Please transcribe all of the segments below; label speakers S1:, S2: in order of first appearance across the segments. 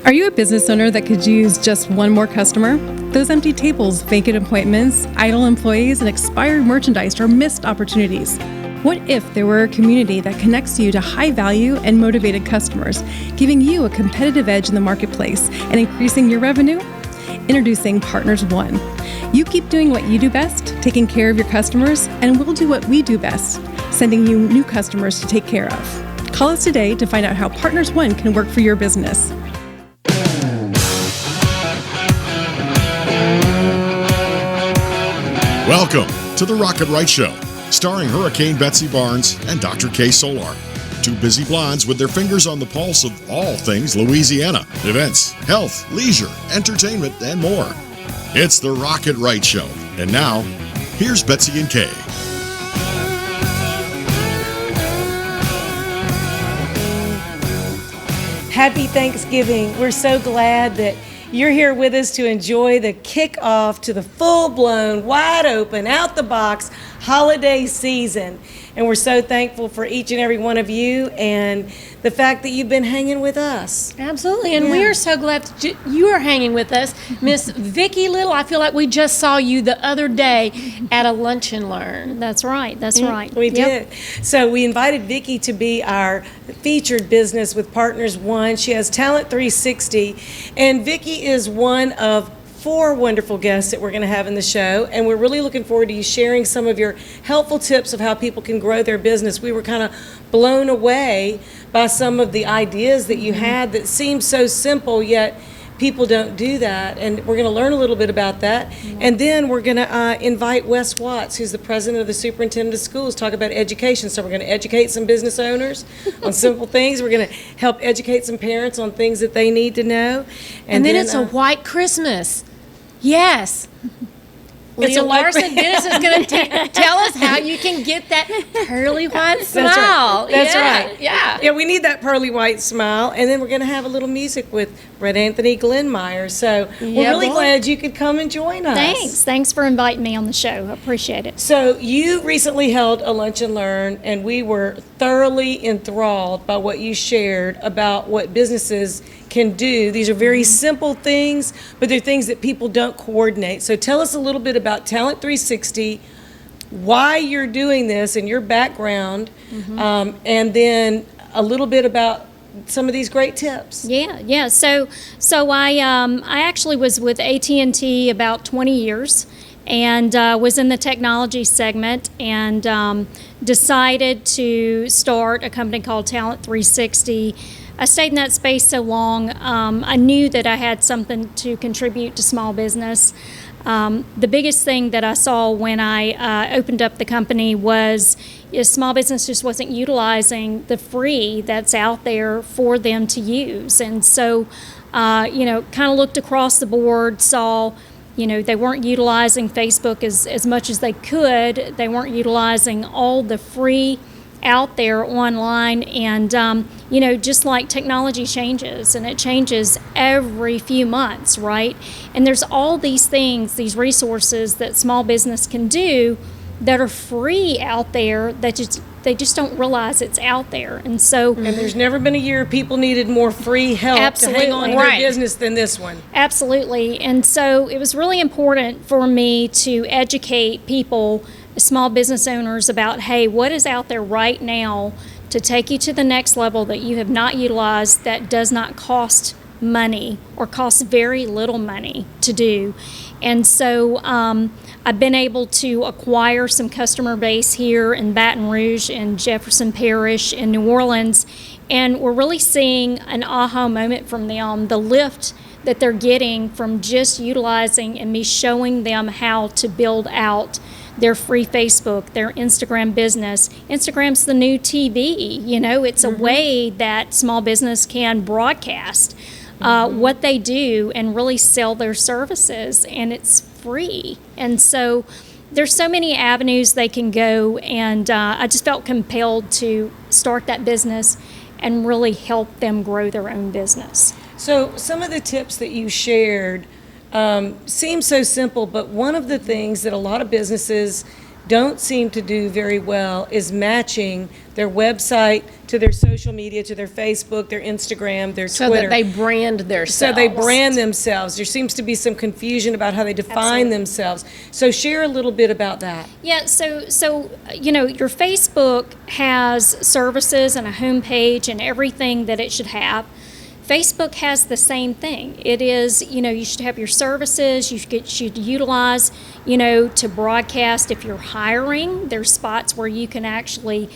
S1: Are you a business owner that could use just one more customer? Those empty tables, vacant appointments, idle employees, and expired merchandise are missed opportunities. What if there were a community that connects you to high-value and motivated customers, giving you a competitive edge in the marketplace and increasing your revenue? Introducing Partners One. You keep doing what you do best, taking care of your customers, and we'll do what we do best, sending you new customers to take care of. Call us today to find out how Partners One can work for your business.
S2: Welcome to the Rocket Right Show, starring Hurricane Betsy Barnes and Dr. K. Solar. Two busy blondes with their fingers on the pulse of all things Louisiana. Events, health, leisure, entertainment, and more. It's the Rocket Right Show. And now, here's Betsy and Kay.
S3: Happy Thanksgiving. We're so glad that you're here with us to enjoy the kickoff to the full-blown, wide-open, out-the-box holiday season. And we're so thankful for each and every one of you and the fact that you've been hanging with us.
S4: Absolutely, and we are so glad that you are hanging with us. Miss Vicki Little, I feel like we just saw you the other day at a Lunch and Learn.
S5: That's right, right.
S3: We did. So we invited Vicki to be our featured business with Partners One. She has Talent 360, and Vicki is one of 4 wonderful guests that we're going to have in the show, and we're really looking forward to you sharing some of your helpful tips of how people can grow their business. We were kind of blown away by some of the ideas that you had that seemed so simple, yet people don't do that, and we're going to learn a little bit about that. And then we're going to invite Wes Watts, who's the president of the superintendent of schools, talk about education. So we're going to educate some business owners on simple things. We're going to help educate some parents on things that they need to know.
S4: And then it's a white Christmas. Yes. Leah Larson Dennis is going to tell us how you can get that pearly white smile.
S3: That's right.
S4: Yeah,
S3: we need that pearly white smile. And then we're going to have a little music with Brett Anthony Glenmeyer. So we're really glad you could come and join us.
S5: Thanks for inviting me on the show. I appreciate it.
S3: So you recently held a Lunch and Learn, and we were thoroughly enthralled by what you shared about what businesses can do. These are very simple things, but they're things that people don't coordinate. So tell us a little bit about Talent 360, why you're doing this and your background, and then a little bit about some of these great tips.
S5: Yeah. So I actually was with AT&T about 20 years and was in the technology segment and decided to start a company called Talent 360. I stayed in that space so long, I knew that I had something to contribute to small business. The biggest thing that I saw when I opened up the company was small business just wasn't utilizing the free that's out there for them to use. And so, kind of looked across the board, saw, they weren't utilizing Facebook as much as they could. They weren't utilizing all the free out there online, and just like technology changes, and it changes every few months, right? And there's all these things, these resources that small business can do that are free out there that they just don't realize it's out there. And so,
S3: and there's never been a year people needed more free help to hang on to their business than this one.
S5: Absolutely. And so it was really important for me to educate people, small business owners, about, hey, what is out there right now to take you to the next level that you have not utilized, that does not cost money or cost very little money to do. And so I've been able to acquire some customer base here in Baton Rouge and Jefferson Parish in New Orleans, and we're really seeing an aha moment from them, the lift that they're getting from just utilizing and me showing them how to build out their free Facebook, their Instagram business. Instagram's the new TV. It's a way that small business can broadcast what they do and really sell their services, and it's free. And so there's so many avenues they can go, and I just felt compelled to start that business and really help them grow their own business.
S3: So some of the tips that you shared seem so simple, but one of the things that a lot of businesses don't seem to do very well is matching their website to their social media, to their Facebook, their Instagram, their
S4: So
S3: Twitter.
S4: that they brand themselves.
S3: So they brand themselves. There seems to be some confusion about how they define themselves. So share a little bit about that.
S5: Yeah, so your Facebook has services and a homepage and everything that it should have. Facebook has the same thing. It is, you should have your services, you should utilize, to broadcast. If you're hiring, there's spots where you can actually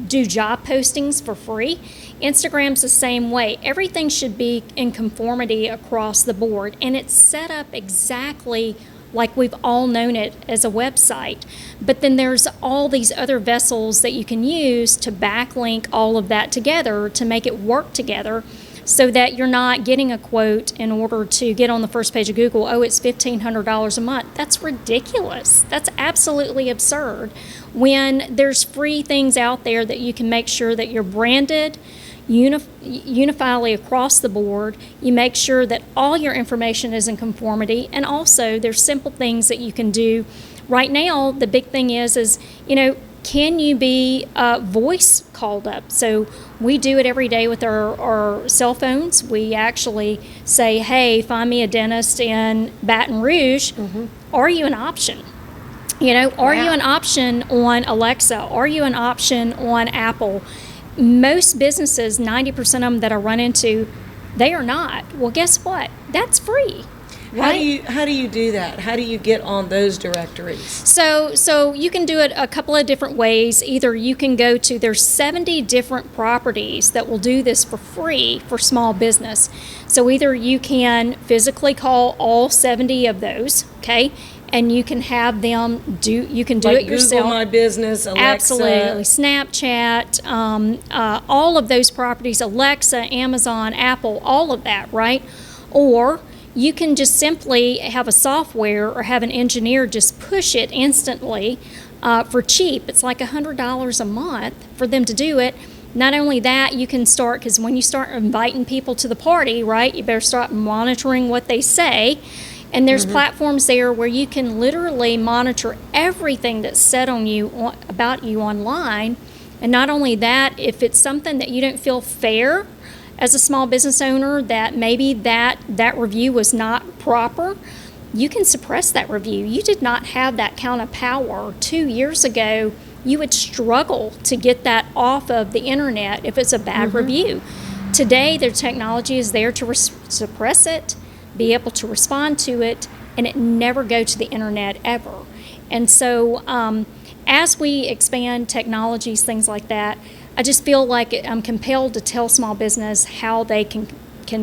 S5: do job postings for free. Instagram's the same way. Everything should be in conformity across the board, and it's set up exactly like we've all known it as a website. But then there's all these other vessels that you can use to backlink all of that together to make it work together, so that you're not getting a quote in order to get on the first page of Google. Oh, it's $1,500 a month. That's ridiculous. That's absolutely absurd. When there's free things out there that you can make sure that you're branded unifiedly across the board, you make sure that all your information is in conformity, and also there's simple things that you can do. Right now, the big thing is can you be voice called up? So we do it every day with our cell phones. We actually say, hey, find me a dentist in Baton Rouge. Are you an option? Are you an option on Alexa? Are you an option on Apple? Most businesses, 90% of them that I run into, they are not. Well, guess what? That's free. Right?
S3: How do you do that? How do you get on those directories?
S5: So you can do it a couple of different ways. Either you can go to, there's 70 different properties that will do this for free for small business. So either you can physically call all 70 of those, okay? And you can have them you can do
S3: like
S5: it yourself.
S3: Google My Business, Alexa.
S5: Absolutely. Snapchat, all of those properties, Alexa, Amazon, Apple, all of that, right? Or you can just simply have a software or have an engineer just push it instantly for cheap. It's like $100 a month for them to do it. Not only that, you can start, because when you start inviting people to the party, right, you better start monitoring what they say. And there's platforms there where you can literally monitor everything that's said about you online. And not only that, if it's something that you don't feel fair as a small business owner, that maybe that review was not proper, you can suppress that review. You did not have that kind of power 2 years ago. You would struggle to get that off of the internet if it's a bad review. Today, their technology is there to suppress it, be able to respond to it, and it never go to the internet ever. And so as we expand technologies, things like that, I just feel like I'm compelled to tell small business how they can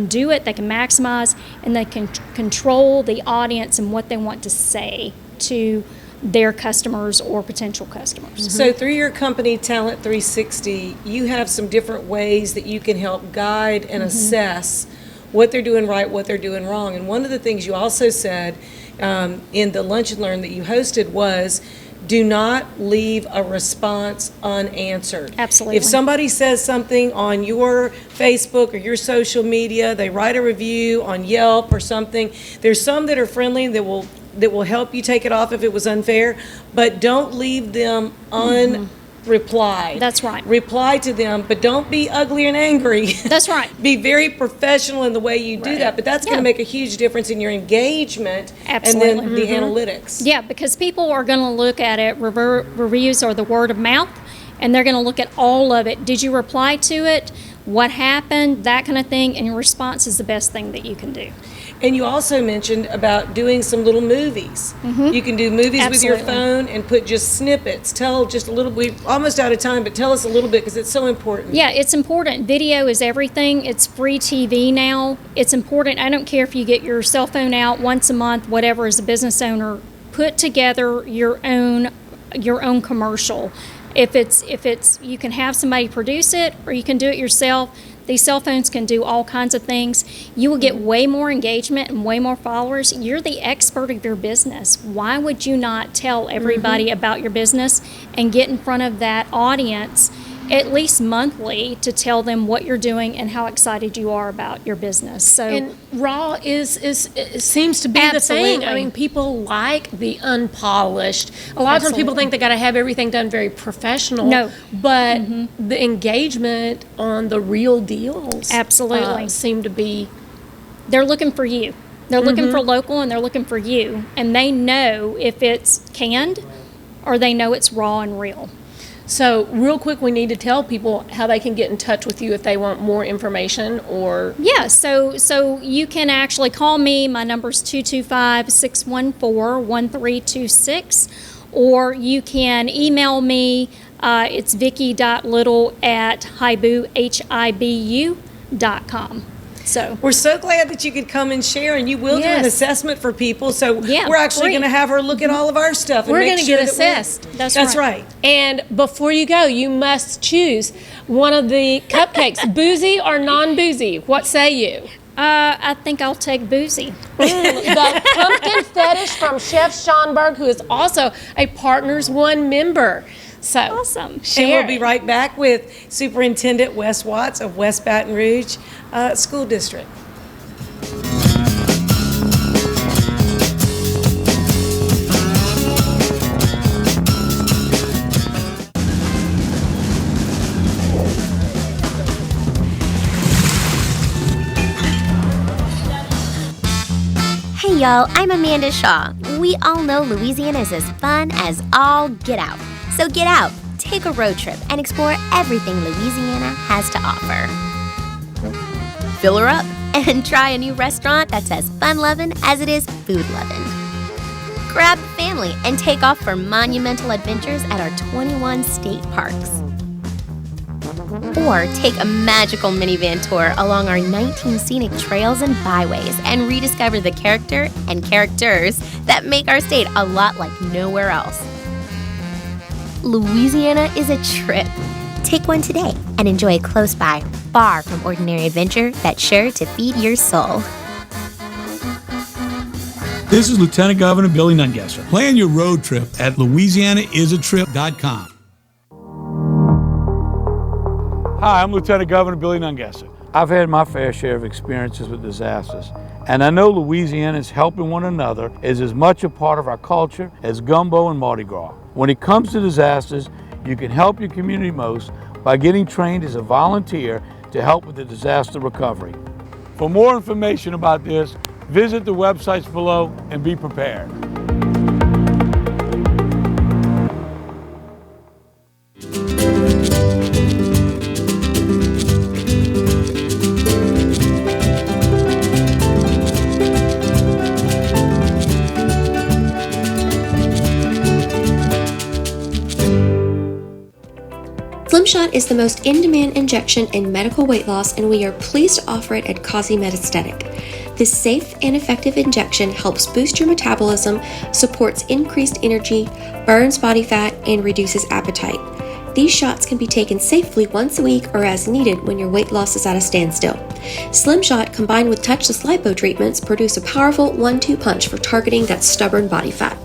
S5: do it, they can maximize, and they can control the audience and what they want to say to their customers or potential customers.
S3: So through your company, Talent 360, you have some different ways that you can help guide and assess what they're doing right, what they're doing wrong. And one of the things you also said in the Lunch and Learn that you hosted was, do not leave a response unanswered.
S5: Absolutely.
S3: If somebody says something on your Facebook or your social media, they write a review on Yelp or something, there's some that are friendly that will help you take it off if it was unfair, but don't leave them unreplied.
S5: That's right.
S3: Reply to them, but don't be ugly and angry.
S5: That's right.
S3: Be very professional in the way you do that, but that's going to make a huge difference in your engagement.
S5: Absolutely.
S3: And then the analytics.
S5: Yeah, because people are going to look at it, reviews are the word of mouth, and they're going to look at all of it. Did you reply to it? What happened? That kind of thing, and your response is the best thing that you can do.
S3: And you also mentioned about doing some little movies. You can do movies with your phone and put just snippets. Tell just a little, we're almost out of time, but tell us a little bit because it's so important.
S5: Yeah, it's important. Video is everything. It's free TV now. It's important. I don't care if you get your cell phone out once a month, whatever, as a business owner, put together your own commercial. If it's you can have somebody produce it or you can do it yourself. These cell phones can do all kinds of things. You will get way more engagement and way more followers. You're the expert of your business. Why would you not tell everybody about your business and get in front of that audience at least monthly to tell them what you're doing and how excited you are about your business. So
S4: And raw is seems to be the thing. I
S5: Absolutely.
S4: mean, people like the unpolished. A lot of times people
S5: Absolutely.
S4: think they got to have everything done very professional.
S5: No.
S4: But the engagement on the real deals
S5: Absolutely.
S4: seem to be.
S5: they're looking for you. They're looking for local, and they're looking for you. And they know if it's canned or they know it's raw and real.
S4: So real quick, we need to tell people how they can get in touch with you if they want more information or.
S5: Yeah, so you can actually call me. My number's 225-614-1326, or you can email me. It's vicky.little@hibu.com. So
S3: We're so glad that you could come and share, and you will do an
S4: Yes.
S3: assessment for people. So
S5: Yeah,
S3: we're actually
S5: great.
S3: going to have her look at all of our stuff. And
S4: We're
S3: make
S4: going to
S3: sure
S4: get
S3: that we're-
S4: assessed.
S3: That's right.
S4: And before you go, you must choose one of the cupcakes, boozy or non-boozy. What say you?
S5: I think I'll take boozy.
S4: The pumpkin fetish from Chef Schonberg, who is also a Partners One member. So
S5: Awesome.
S3: And
S4: share
S3: we'll be
S4: it.
S3: right back with Superintendent Wes Watts of West Baton Rouge School District.
S6: Hey y'all, I'm Amanda Shaw. We all know Louisiana is as fun as all get out. So get out, take a road trip, and explore everything Louisiana has to offer. Fill her up and try a new restaurant that's as fun-loving as it is food-loving. Grab the family and take off for monumental adventures at our 21 state parks. Or take a magical minivan tour along our 19 scenic trails and byways and rediscover the character and characters that make our state a lot like nowhere else. Louisiana is a trip. Take one today and enjoy a close by, far from ordinary adventure that's sure to feed your soul.
S7: This is Lieutenant Governor Billy Nungesser. Plan your road trip at LouisianaIsATrip.com. Hi, I'm Lieutenant Governor Billy Nungesser. I've had my fair share of experiences with disasters, and I know Louisiana's helping one another is as much a part of our culture as gumbo and Mardi Gras. When it comes to disasters, you can help your community most by getting trained as a volunteer to help with the disaster recovery. For more information about this, visit the websites below and be prepared.
S8: Slimshot is the most in-demand injection in medical weight loss, and we are pleased to offer it at Causey Metastatic. This safe and effective injection helps boost your metabolism, supports increased energy, burns body fat, and reduces appetite. These shots can be taken safely once a week or as needed when your weight loss is at a standstill. Slimshot combined with touchless lipo treatments produce a powerful 1-2 punch for targeting that stubborn body fat.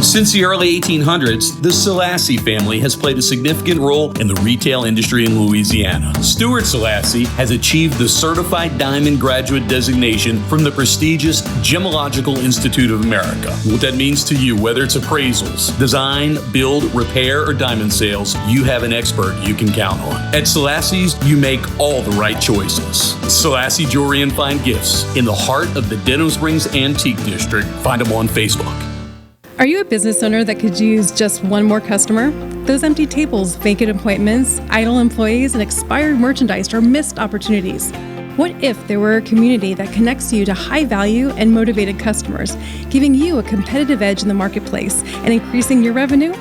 S9: Since the early 1800s, the Selassie family has played a significant role in the retail industry in Louisiana. Stuart Selassie has achieved the Certified Diamond Graduate designation from the prestigious Gemological Institute of America. What that means to you, whether it's appraisals, design, build, repair, or diamond sales, you have an expert you can count on. At Selassie's, you make all the right choices. Selassie Jewelry and Fine Gifts in the heart of the Denham Springs Antique District. Find them on Facebook.
S1: Are you a business owner that could use just one more customer? Those empty tables, vacant appointments, idle employees, and expired merchandise are missed opportunities. What if there were a community that connects you to high-value and motivated customers, giving you a competitive edge in the marketplace and increasing your revenue?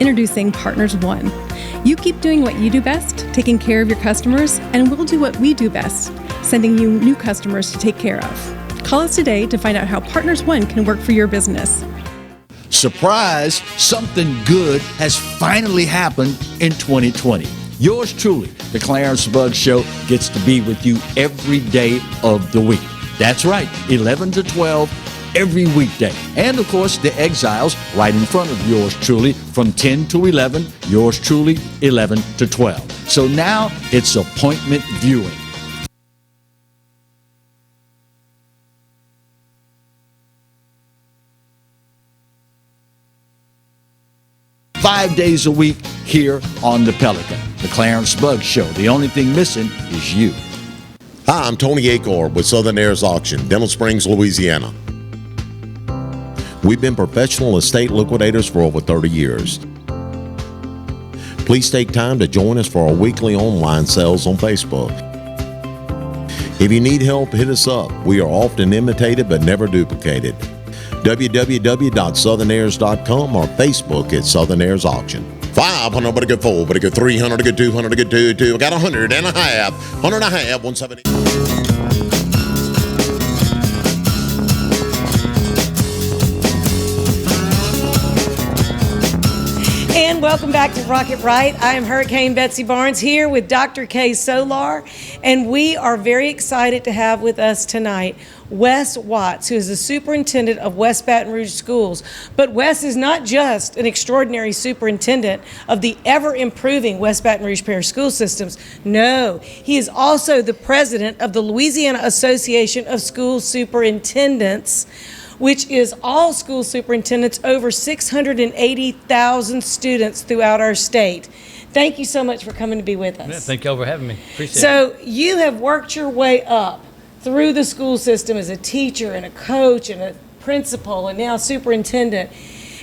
S1: Introducing Partners One. You keep doing what you do best, taking care of your customers, and we'll do what we do best, sending you new customers to take care of. Call us today to find out how Partners One can work for your business.
S10: Surprise, something good has finally happened in 2020. Yours truly, the Clarence Bugg Show, gets to be with you every day of the week. That's right, 11 to 12, every weekday. And of course, the Exiles right in front of yours truly from 10 to 11, yours truly 11 to 12. So now it's appointment viewing. Five days a week here on the Pelican. The Clarence Buggs Show. The only thing missing is you.
S11: Hi, I'm Tony Acor with Southern Heirs Auction, Dental Springs, Louisiana. We've been professional estate liquidators for over 30 years. Please take time to join us for our weekly online sales on Facebook. If you need help, hit us up. We are often imitated but never duplicated. www.southernheirs.com or Facebook at Southern Heirs Auction. 500, but a good 4, but a good 300, a good 200, a good 2. I got 100 and a half, 100 and a half, 170.
S3: And welcome back to Rocket Right. I am Hurricane Betsy Barnes here with Dr. K. Solar, and we are very excited to have with us tonight Wes Watts, who is the superintendent of West Baton Rouge Schools. But Wes is not just an extraordinary superintendent of the ever-improving West Baton Rouge Parish School Systems. No, he is also the president of the Louisiana Association of School Superintendents, which is all school superintendents, over 680,000 students throughout our state. Thank you so much for coming to be with us.
S12: Yeah, thank y'all for having me. Appreciate it.
S3: So you have worked your way up through the school system as a teacher and a coach and a principal and now superintendent.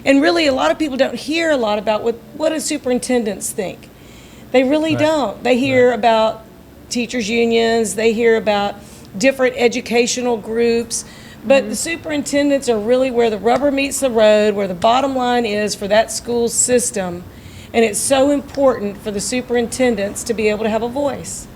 S3: And really, a lot of people don't hear a lot about what do superintendents think. They really don't. They hear about teachers' unions. They hear about different educational groups. But the superintendents are really where the rubber meets the road, where the bottom line is for that school system. And it's so important for the superintendents to be able to have a voice.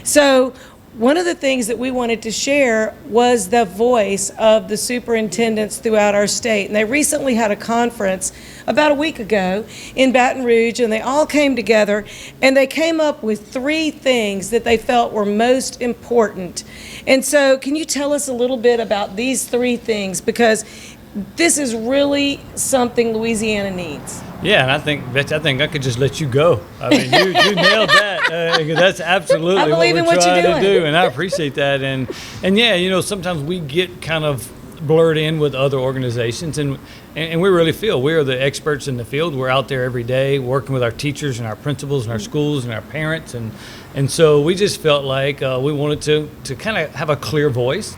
S3: So one of the things that we wanted to share was the voice of the superintendents throughout our state. And they recently had a conference about a week ago in Baton Rouge, and they all came together and they came up with 3 things that they felt were most important. And so can you tell us a little bit about these 3 things? Because this is really something Louisiana needs.
S12: Yeah, and I think, Betsy, I could just let you go. I mean, you nailed that. That's absolutely what we're trying to do, and I appreciate that. And yeah, you know, sometimes we get kind of blurred in with other organizations, and we really feel we are the experts in the field. We're out there every day working with our teachers and our principals and our schools and our parents, and so we just felt like we wanted to kind of have a clear voice.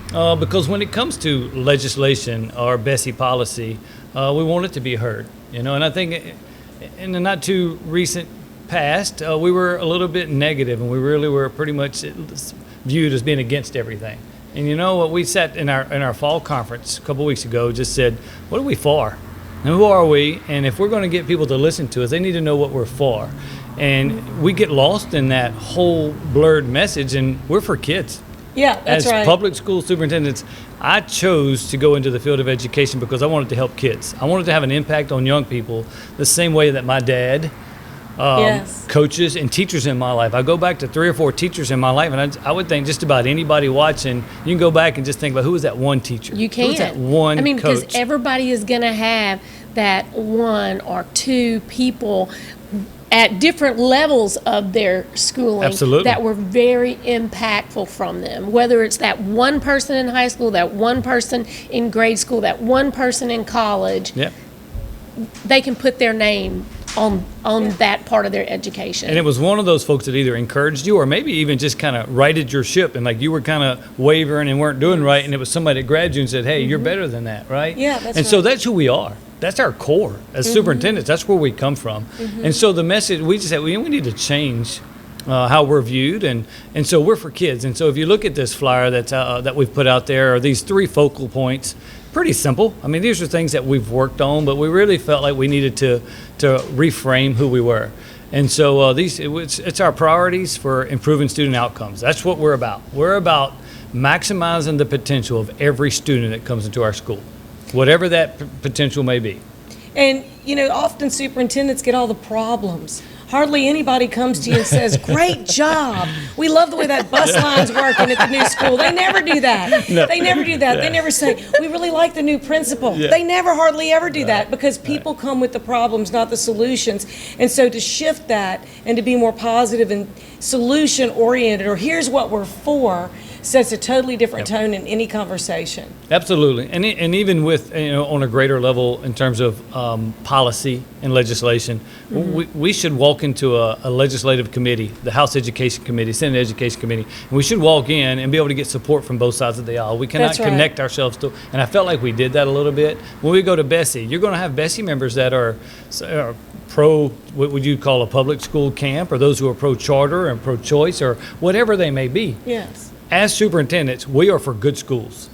S12: Because when it comes to legislation or Betsy policy, we want it to be heard, you know. And I think in the not too recent past, we were a little bit negative, and we really were pretty much viewed as being against everything. And you know what? We sat in our fall conference a couple weeks ago, just said, what are we for? And who are we? And if we're going to get people to listen to us, they need to know what we're for. And we get lost in that whole blurred message, and we're for kids.
S3: Yeah, that's right.
S12: As public school superintendents, I chose to go into the field of education because I wanted to help kids. I wanted to have an impact on young people the same way that my dad, coaches and teachers in my life. I go back to 3 or 4 teachers in my life, and I would think just about anybody watching, you can go back and just think about who was that one teacher?
S4: You can.
S12: Who was that one coach?
S4: Because everybody is going to have that 1 or 2 people at different levels of their schooling that were very impactful from them. Whether it's that one person in high school, that one person in grade school, that one person in college, they can put their name on that part of their education.
S12: And it was one of those folks that either encouraged you or maybe even just kind of righted your ship, and like you were kind of wavering and weren't doing right, and it was somebody that grabbed you and said, hey, you're better than that, right?
S3: Yeah, that's
S12: And so that's who we are. That's our core as superintendents. That's where we come from. And so the message, we just said, we need to change how we're viewed, and so we're for kids. And so if you look at this flyer that we've put out there, or these 3 focal points, pretty simple. I mean, these are things that we've worked on, but we really felt like we needed to reframe who we were. And so it's our priorities for improving student outcomes. That's what we're about. We're about maximizing the potential of every student that comes into our school, whatever that potential may be.
S3: And, you know, often superintendents get all the problems, hardly anybody comes to you and says, great job. We love the way that bus line's working at the new school. They never do that.
S12: No.
S3: They never do that. They never say, we really like the new principal. They never hardly ever do that because people come with the problems, not the solutions. And so to shift that and to be more positive and solution oriented, or here's what we're for, sets a totally different tone in any conversation.
S12: Absolutely, and even with, on a greater level in terms of policy and legislation, we should walk into a legislative committee, the House Education Committee, Senate Education Committee, and we should walk in and be able to get support from both sides of the aisle. We cannot connect ourselves to, and I felt like we did that a little bit. When we go to Betsy, you're going to have Betsy members that are pro, what would you call a public school camp, or those who are pro-charter and pro-choice, or whatever they may be.
S3: Yes.
S12: As superintendents, we are for good schools.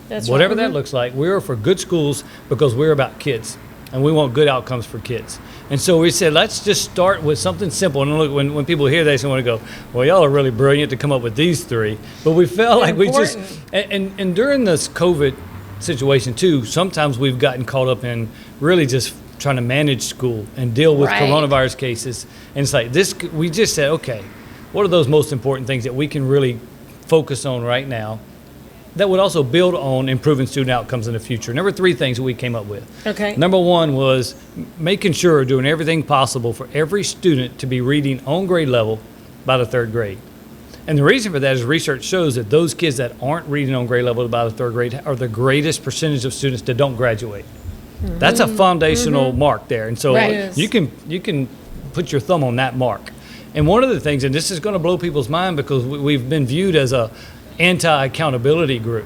S12: Whatever that looks like, we are for good schools because we're about kids and we want good outcomes for kids. And so we said, let's just start with something simple. And look, when people hear this, they want to go, well, y'all are really brilliant to come up with these three. But we felt like we just, and during this COVID situation too, sometimes we've gotten caught up in really just trying to manage school and deal with coronavirus cases. And it's like this, we just said, okay, what are those most important things that we can really focus on right now that would also build on improving student outcomes in the future? There were three things that we came up with.
S3: Okay.
S12: Number one was making sure, doing everything possible for every student to be reading on grade level by the third grade. And the reason for that is research shows that those kids that aren't reading on grade level by the third grade are the greatest percentage of students that don't graduate. That's a foundational mark there. And so you can put your thumb on that mark. And one of the things, and this is going to blow people's mind because we've been viewed as a anti-accountability group.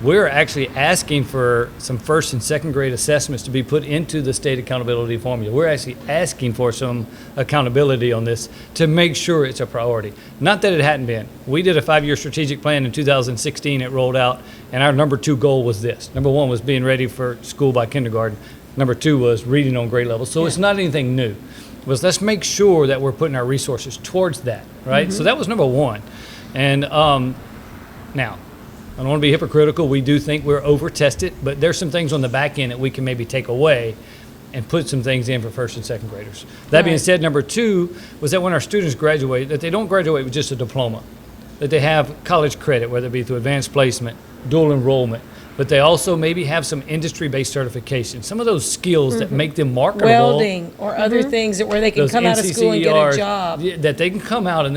S12: We're actually asking for some first and second grade assessments to be put into the state accountability formula. We're actually asking for some accountability on this to make sure it's a priority. Not that it hadn't been. We did a 5-year strategic plan in 2016. It rolled out, and our number 2 goal was this. Number 1 was being ready for school by kindergarten. Number 2 was reading on grade level. So it's not anything new. Was let's make sure that we're putting our resources towards that, right? So that was number 1. And now, I don't want to be hypocritical. We do think we're over-tested, but there's some things on the back end that we can maybe take away and put some things in for first and second graders. That being said, number 2 was that when our students graduate, that they don't graduate with just a diploma, that they have college credit, whether it be through advanced placement, dual enrollment, but they also maybe have some industry-based certification, some of those skills that make them marketable.
S3: Welding or other things where they can come out of school and get a job.
S12: That they can come out and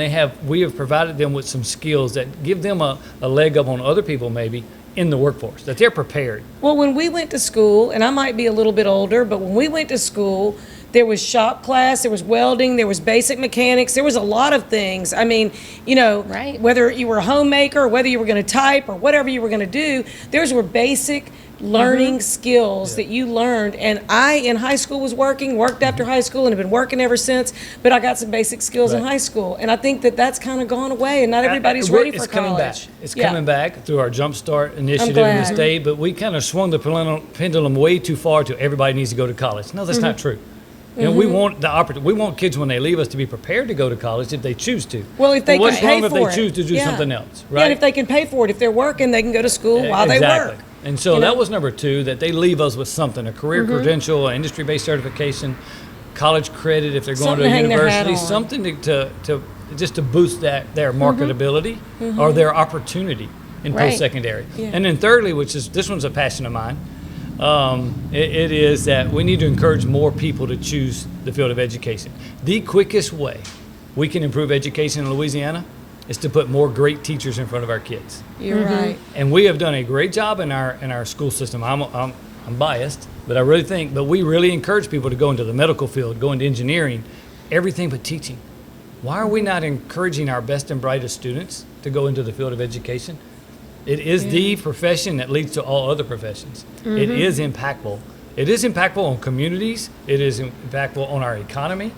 S12: we have provided them with some skills that give them a leg up on other people maybe in the workforce, that they're prepared.
S3: Well, when we went to school, and I might be a little bit older, but when we went to school, there was shop class, there was welding, there was basic mechanics, there was a lot of things. I mean, whether you were a homemaker, whether you were going to type or whatever you were going to do, those were basic learning skills that you learned. And I, in high school, worked after high school and have been working ever since, but I got some basic skills in high school. And I think that that's kind of gone away and not everybody's ready for college.
S12: It's coming back through our Jumpstart initiative in the state, but we kind of swung the pendulum way too far to everybody needs to go to college. No, that's not true. You know, we want the opportunity. We want kids when they leave us to be prepared to go to college if they choose to.
S3: Well, if they can pay for it.
S12: What's wrong if they choose to do something else, right?
S3: Yeah, and if they can pay for it, if they're working, they can go to school while they work.
S12: And so that was number 2, that they leave us with something, a career credential, an industry-based certification, college credit if they're going to a university, something to just to boost their marketability or their opportunity in post-secondary. And then thirdly, which is, this one's a passion of mine, it is that we need to encourage more people to choose the field of education. The quickest way we can improve education in Louisiana is to put more great teachers in front of our kids.
S3: You're right.
S12: And we have done a great job in our school system. I'm biased, but I really think, but we really encourage people to go into the medical field, go into engineering, everything but teaching. Why are we not encouraging our best and brightest students to go into the field of education? It is the profession that leads to all other professions. It is impactful. It is impactful on communities. It is impactful on our economy.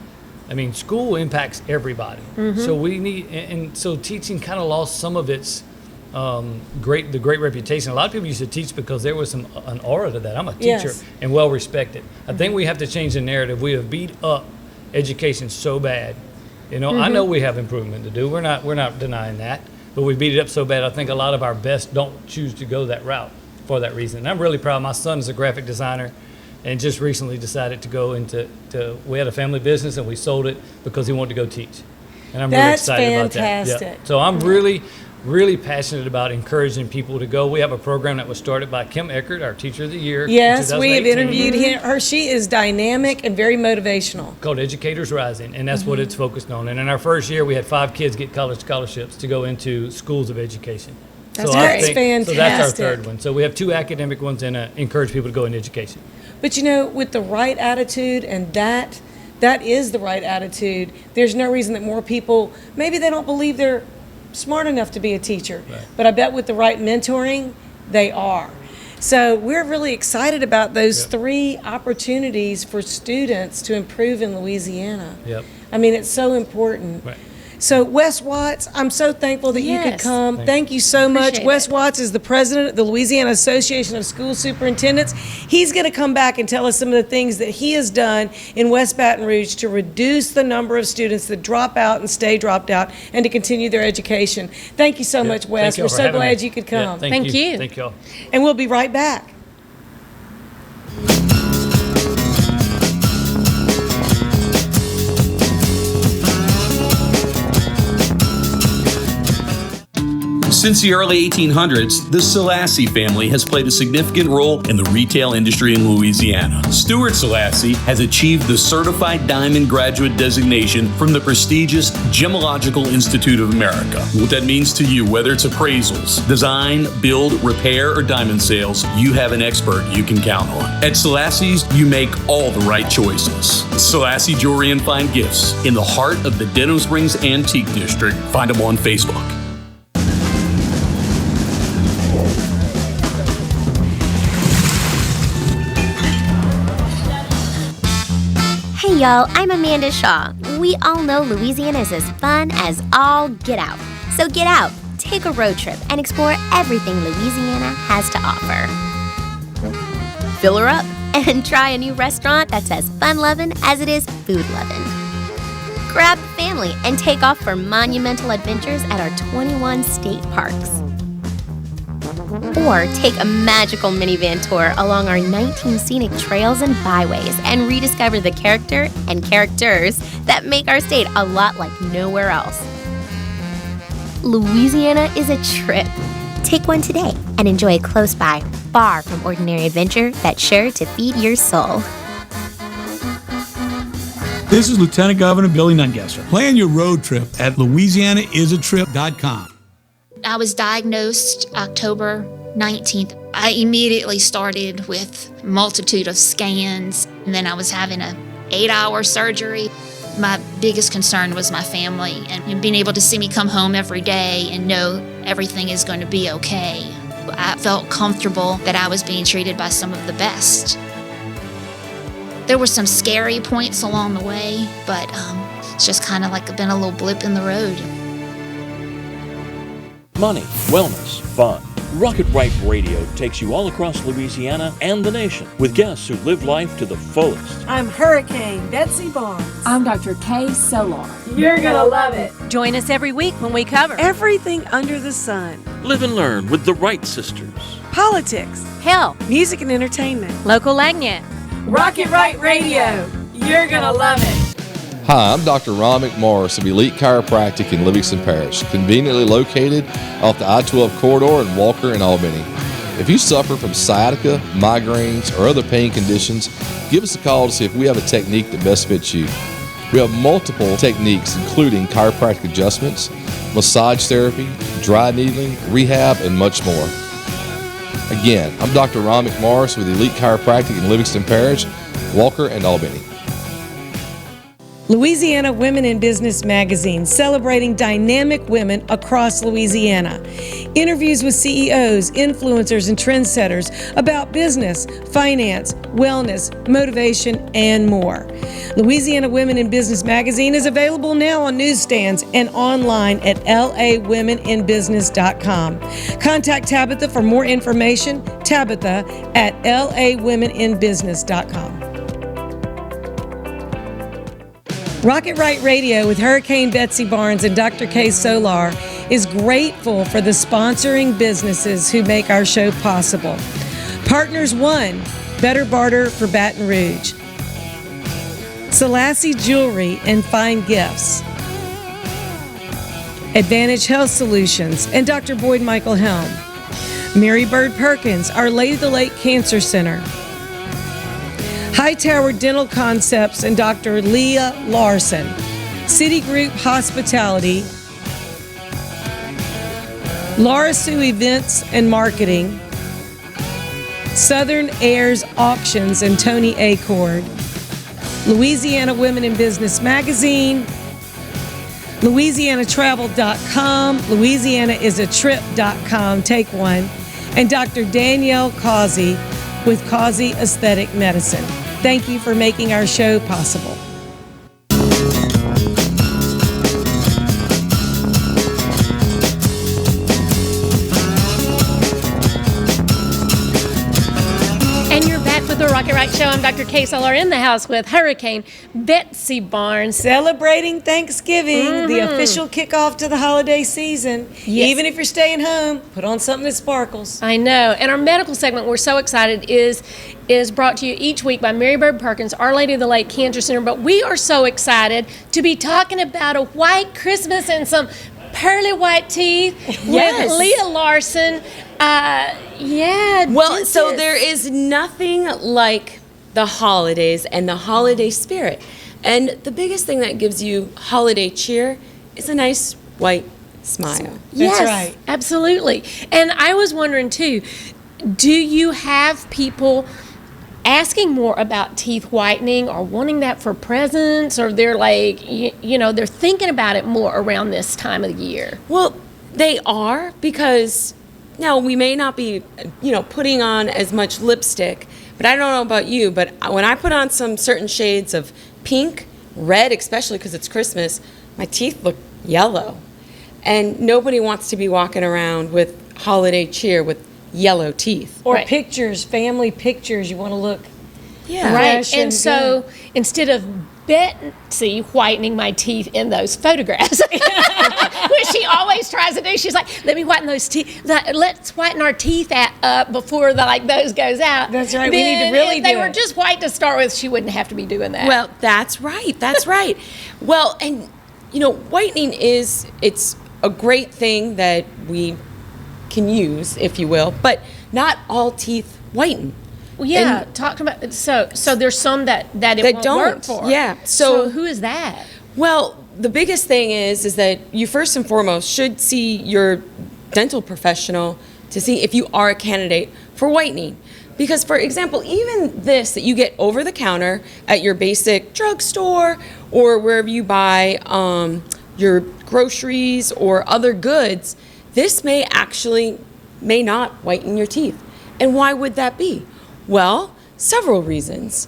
S12: I mean, school impacts everybody. So we need, and so teaching kind of lost some of its great reputation. A lot of people used to teach because there was an aura to that. I'm a teacher and well respected. I think we have to change the narrative. We have beat up education so bad. You know, I know we have improvement to do. We're not denying that. But we beat it up so bad, I think a lot of our best don't choose to go that route for that reason. And I'm really proud. My son is a graphic designer. and just recently decided to go we had a family business and we sold it because he wanted to go teach. And I'm really excited about that.
S3: That's fantastic.
S12: Yeah. So I'm really passionate about encouraging people to go. We have a program that was started by Kim Eckert, our Teacher of the Year.
S3: Yes, we have interviewed her. She is dynamic and very motivational.
S12: Called Educators Rising, and that's what it's focused on. And in our first year, we had 5 kids get college scholarships to go into schools of education.
S3: That's fantastic.
S12: So that's our third one. So we have 2 academic ones and encourage people to go into education.
S3: But with the right attitude, and that is the right attitude, there's no reason that more people, maybe they don't believe they're smart enough to be a teacher, but I bet with the right mentoring, they are. So we're really excited about those 3 opportunities for students to improve in Louisiana.
S12: Yep.
S3: I mean, it's so important.
S12: Right.
S3: So Wes Watts, I'm so thankful that you could come. Thank you so much. Wes Watts is the president of the Louisiana Association of School Superintendents. He's going to come back and tell us some of the things that he has done in West Baton Rouge to reduce the number of students that drop out and stay dropped out and to continue their education. Thank you so much, Wes. We're so glad you could come.
S12: Thank you. Thank you all.
S3: And we'll be right back.
S9: Since the early 1800s, the Selassie family has played a significant role in the retail industry in Louisiana. Stuart Selassie has achieved the Certified Diamond Graduate designation from the prestigious Gemological Institute of America. What that means to you, whether it's appraisals, design, build, repair, or diamond sales, you have an expert you can count on. At Selassie's, you make all the right choices. Selassie Jewelry and Fine Gifts in the heart of the Denham Springs Antique District. Find them on Facebook.
S6: Hey y'all, I'm Amanda Shaw. We all know Louisiana is as fun as all get out. So get out, take a road trip, and explore everything Louisiana has to offer. Fill her up and try a new restaurant that's as fun-loving as it is food-loving. Grab the family and take off for monumental adventures at our 21 state parks. Or take a magical minivan tour along our 19 scenic trails and byways and rediscover the character and characters that make our state a lot like nowhere else. Louisiana is a trip. Take one today and enjoy a close-by, far from ordinary adventure that's sure to feed your soul.
S7: This is Lieutenant Governor Billy Nungesser. Plan your road trip at LouisianaIsATrip.com.
S13: I was diagnosed October 19th. I immediately started with a multitude of scans, and then I was having an 8-hour surgery. My biggest concern was my family and being able to see me come home every day and know everything is going to be okay. I felt comfortable that I was being treated by some of the best. There were some scary points along the way, but it's just kind of like been a little blip in the road.
S14: Money, wellness, fun. Rocket Right Radio takes you all across Louisiana and the nation with guests who live life to the fullest.
S3: I'm Hurricane Betsy Barnes.
S15: I'm Dr. Kay Solar.
S3: You're gonna love it.
S15: Join us every week when we cover
S3: everything under the sun.
S14: Live and learn with the Wright sisters.
S3: Politics,
S15: health,
S3: music and entertainment,
S15: local lagna.
S3: Rocket Right Radio. You're gonna love it.
S16: Hi, I'm Dr. Ron McMorris of Elite Chiropractic in Livingston Parish, conveniently located off the I-12 corridor in Walker and Albany. If you suffer from sciatica, migraines, or other pain conditions, give us a call to see if we have a technique that best fits you. We have multiple techniques including chiropractic adjustments, massage therapy, dry needling, rehab, and much more. Again, I'm Dr. Ron McMorris with Elite Chiropractic in Livingston Parish, Walker, and Albany.
S3: Louisiana Women in Business magazine, celebrating dynamic women across Louisiana. Interviews with CEOs, influencers, and trendsetters about business, finance, wellness, motivation, and more. Louisiana Women in Business magazine is available now on newsstands and online at lawomeninbusiness.com. Contact Tabitha for more information, Tabitha at lawomeninbusiness.com. Rocket Right Radio with Hurricane Betsy Barnes and Dr. Kay Solar is grateful for the sponsoring businesses who make our show possible. Partners One, Better Barter for Baton Rouge. Selassie Jewelry and Fine Gifts. Advantage Health Solutions and Dr. Boyd Michael Helm. Mary Bird Perkins, Our Lady of the Lake Cancer Center. Hightower Dental Concepts and Dr. Leah Larson. Citigroup Hospitality. Laura Sue Events and Marketing. Southern Heirs Auctions and Tony Acord. Louisiana Women in Business Magazine. LouisianaTravel.com. LouisianaIsATrip.com. Take one. And Dr. Danielle Causey with Causey Aesthetic Medicine. Thank you for making our show possible.
S4: The Rocket Right Show. I'm Dr. Kay Solar in the house with Hurricane Betsy Barnes.
S3: Celebrating Thanksgiving, the official kickoff to the holiday season. Yes. Even if you're staying home, put on something that sparkles.
S4: I know. And our medical segment, we're so excited, is brought to you each week by Mary Bird Perkins, Our Lady of the Lake Cancer Center. But we are so excited to be talking about a white Christmas and some pearly white teeth with Leah Larson.
S17: Well, so there is nothing like the holidays and the holiday spirit. And the biggest thing that gives you holiday cheer is a nice white smile.
S4: Yes,
S3: That's right.
S4: Absolutely. And I was wondering too, do you have people asking more about teeth whitening or wanting that for presents, or they're like, they're thinking about it more around this time of the year?
S17: Well, they are, because now we may not be, putting on as much lipstick, but I don't know about you, but when I put on some certain shades of pink, red, especially because it's Christmas, my teeth look yellow. And nobody wants to be walking around with holiday cheer with yellow teeth.
S3: Or pictures, family pictures, you want to look
S4: right. And so instead of Betsy whitening my teeth in those photographs, which she always tries to do, she's like, let me whiten those teeth, let's whiten our teeth up before those goes out.
S3: That's right.
S4: Then
S3: We need to really
S4: if they were just white to start with, she wouldn't have to be doing that.
S17: Well, that's right. That's right. Well, and whitening it's a great thing that we can use, if you will, but not all teeth whiten.
S4: Well, yeah, talk about so there's some that it won't work for.
S17: Yeah.
S4: So who is that?
S17: Well, the biggest thing is that you first and foremost should see your dental professional to see if you are a candidate for whitening. Because, for example, even this that you get over the counter at your basic drugstore or wherever you buy your groceries or other goods, this may not whiten your teeth. And why would that be? Well, several reasons.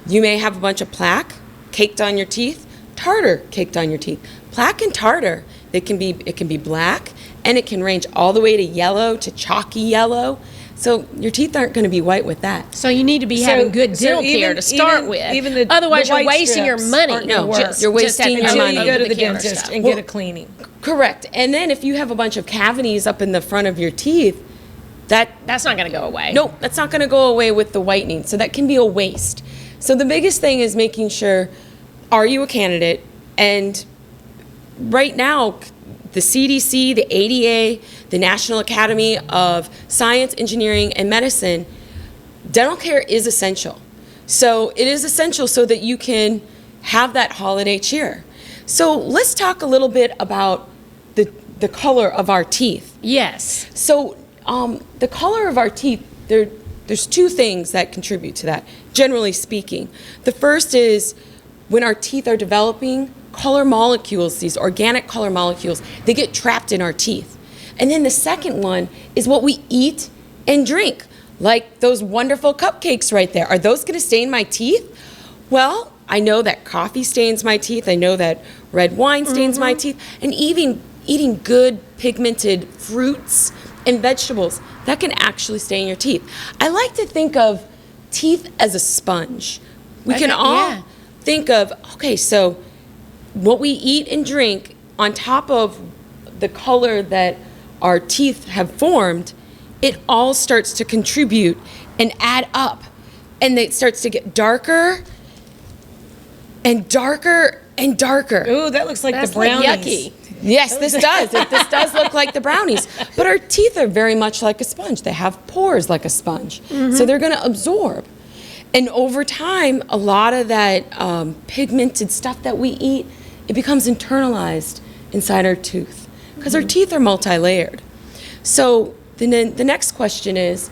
S17: You may have a bunch of plaque caked on your teeth, tartar caked on your teeth. Plaque and tartar, it can be black, and it can range all the way to yellow, to chalky yellow. So your teeth aren't going to be white with that.
S4: So you need to be having good dental care to start with. Otherwise, you're wasting your money.
S17: No, you're wasting your money.
S3: You go to the dentist and get a cleaning.
S17: Correct. And then if you have a bunch of cavities up in the front of your teeth,
S4: that's not going to go away.
S17: Nope, that's not going to go away with the whitening. So that can be a waste. So the biggest thing is making sure, are you a candidate? And right now, the CDC, the ADA, the National Academy of Science, Engineering, and Medicine, dental care is essential. So it is essential so that you can have that holiday cheer. So let's talk a little bit about the color of our teeth.
S4: Yes.
S17: So the color of our teeth, there's two things that contribute to that, generally speaking. The first is when our teeth are developing, color molecules, these organic color molecules, they get trapped in our teeth. And then the second one is what we eat and drink, like those wonderful cupcakes right there. Are those going to stain my teeth? Well, I know that coffee stains my teeth. I know that red wine stains my teeth. And even eating good pigmented fruits and vegetables, that can actually stain your teeth. I like to think of teeth as a sponge. We can all think of, okay, so what we eat and drink on top of the color that our teeth have formed, it all starts to contribute and add up and it starts to get darker and darker and darker.
S3: Ooh, that looks like
S4: That's
S3: the brownies.
S4: like yucky.
S17: Yes, this does. This does look like the brownies. But our teeth are very much like a sponge. They have pores like a sponge. So they're going to absorb. And over time, a lot of that pigmented stuff that we eat, it becomes internalized inside our tooth because our teeth are multi-layered. So the next question is,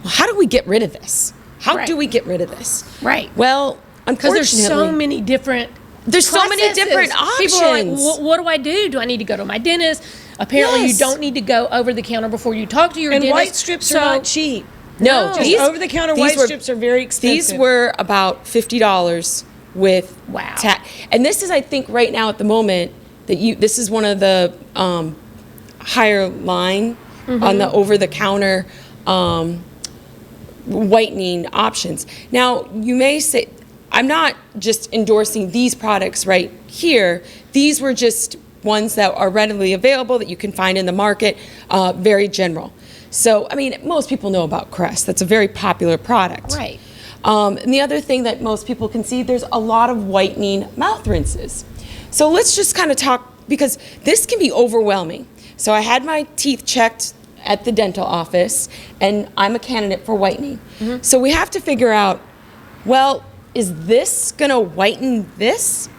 S17: well, how do we get rid of this? How do we get rid of this?
S4: Right.
S17: Well, unfortunately,
S4: Because there's so many different
S17: so many different options.
S4: People are like, what do I do? Do I need to go to my dentist? Apparently, you don't need to go over the counter before you talk to your dentist.
S3: And white strips are not cheap.
S17: No,
S3: these over-the-counter white strips are very expensive.
S17: These were about $50 with and this is, I think, right now at the moment that this is one of the higher line on the over-the-counter whitening options. Now, you may say, I'm not just endorsing these products right here. These were just ones that are readily available that you can find in the market, very general. So, I mean, most people know about Crest. That's a very popular product.
S4: Right.
S17: And the other thing that most people can see, there's a lot of whitening mouth rinses. So let's just kind of talk, because this can be overwhelming. So I had my teeth checked at the dental office, and I'm a candidate for whitening. So we have to figure out, well, is this going to whiten this?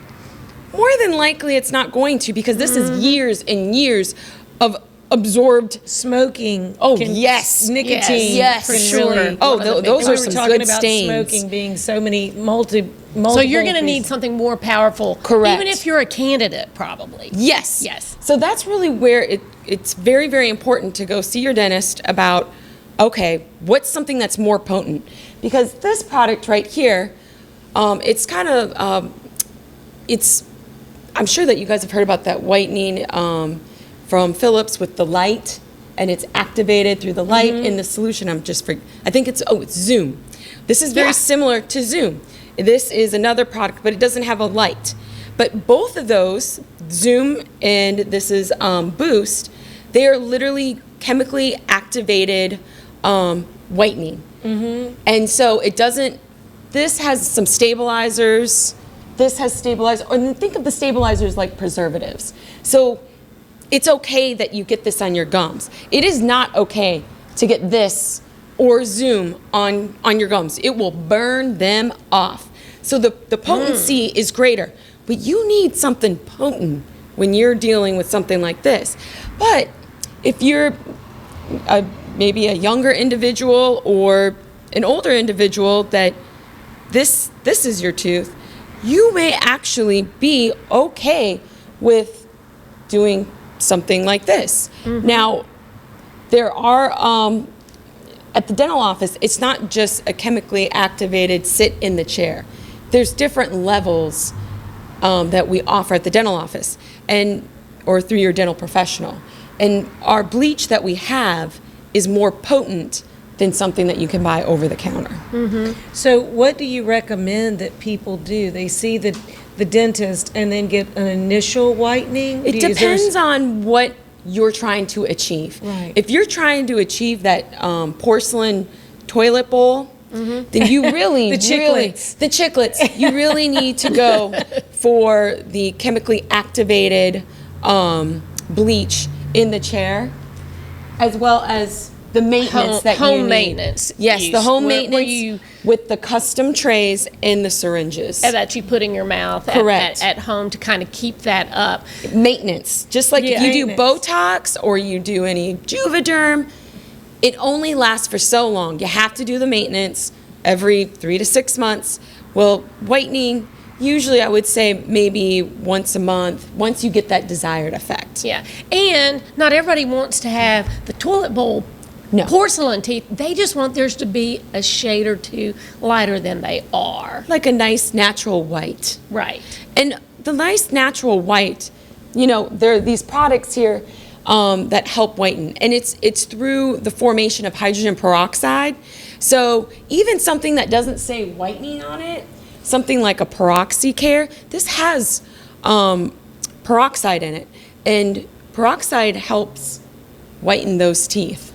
S17: More than likely it's not going to, because this is years and years of absorbed
S3: smoking.
S17: Oh, yes.
S3: Nicotine.
S17: Yes, for sure.
S3: Really,
S17: those are some good stains.
S3: We were talking about smoking being so many multiple.
S4: So you're going to need something more powerful.
S17: Correct.
S4: Even if you're a candidate, probably.
S17: Yes.
S4: Yes.
S17: So that's really where it's very, very important to go see your dentist about, okay, what's something that's more potent? Because this product right here, it's kind of, I'm sure that you guys have heard about that whitening from Philips with the light, and it's activated through the light in the solution. I think it's Zoom. This is very similar to Zoom. This is another product, but it doesn't have a light. But both of those, Zoom and this is Boost, they are literally chemically activated whitening. And so it doesn't, this has some stabilizers, this has stabilizers, and think of the stabilizers like preservatives. So it's okay that you get this on your gums. It is not okay to get this or Zoom on your gums. It will burn them off. So the potency is greater, but you need something potent when you're dealing with something like this. But if you're maybe a younger individual or an older individual that this is your tooth, you may actually be okay with doing something like this. Now, there are, at the dental office, it's not just a chemically activated sit in the chair. There's different levels that we offer at the dental office or through your dental professional. And our bleach that we have is more potent than something that you can buy over the counter.
S3: So what do you recommend that people do? They see the dentist and then get an initial whitening?
S17: It depends on what you're trying to achieve.
S3: Right.
S17: If you're trying to achieve that porcelain toilet bowl, then you really,
S3: The chiclets.
S17: You really need to go for the chemically activated bleach in the chair, as well as the maintenance that you need.
S4: Home maintenance.
S17: Yes, the home maintenance with the custom trays and the syringes.
S4: That you put in your mouth at home to kind of keep that up.
S17: Maintenance. Just like if you do Botox or you do any Juvederm, it only lasts for so long. You have to do the maintenance every 3 to 6 months. Well, whitening, usually I would say maybe once a month, once you get that desired effect.
S4: Yeah, and not everybody wants to have the toilet bowl porcelain teeth. They just want theirs to be a shade or two lighter than they are.
S17: Like a nice natural white.
S4: Right.
S17: And the nice natural white, there are these products here that help whiten. And it's through the formation of hydrogen peroxide. So even something that doesn't say whitening on it, something like a PeroxyCare, this has peroxide in it. And peroxide helps whiten those teeth.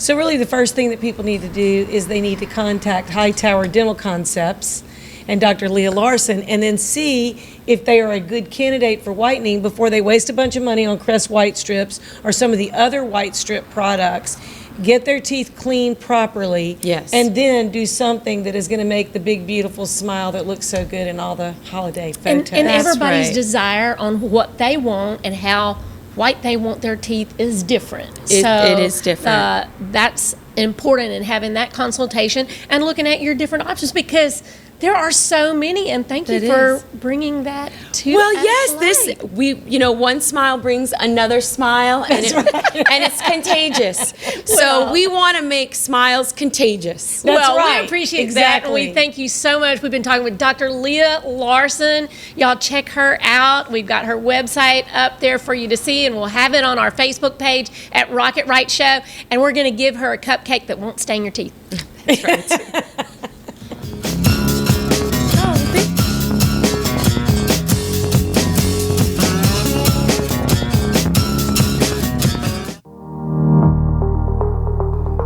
S3: So really the first thing that people need to do is they need to contact Hightower Dental Concepts and Dr. Leah Larson, and then see if they are a good candidate for whitening before they waste a bunch of money on Crest White Strips or some of the other white strip products. Get their teeth cleaned properly,
S17: Yes.
S3: and then do something that is going to make the big, beautiful smile that looks so good in all the holiday photos.
S4: And everybody's
S17: right.
S4: desire on what they want and how white they want their teeth is different.
S17: It is different.
S4: That's important in having that consultation and looking at your different options, because there are so many, and thank you for bringing that to us.
S17: Well, yes, one smile brings another smile, and it's contagious. So we want to make smiles contagious.
S4: We appreciate that. And we thank you so much. We've been talking with Dr. Leah Larson. Y'all check her out. We've got her website up there for you to see, and we'll have it on our Facebook page at Rocket Right Show. And we're going to give her a cupcake that won't stain your teeth.
S17: That's right.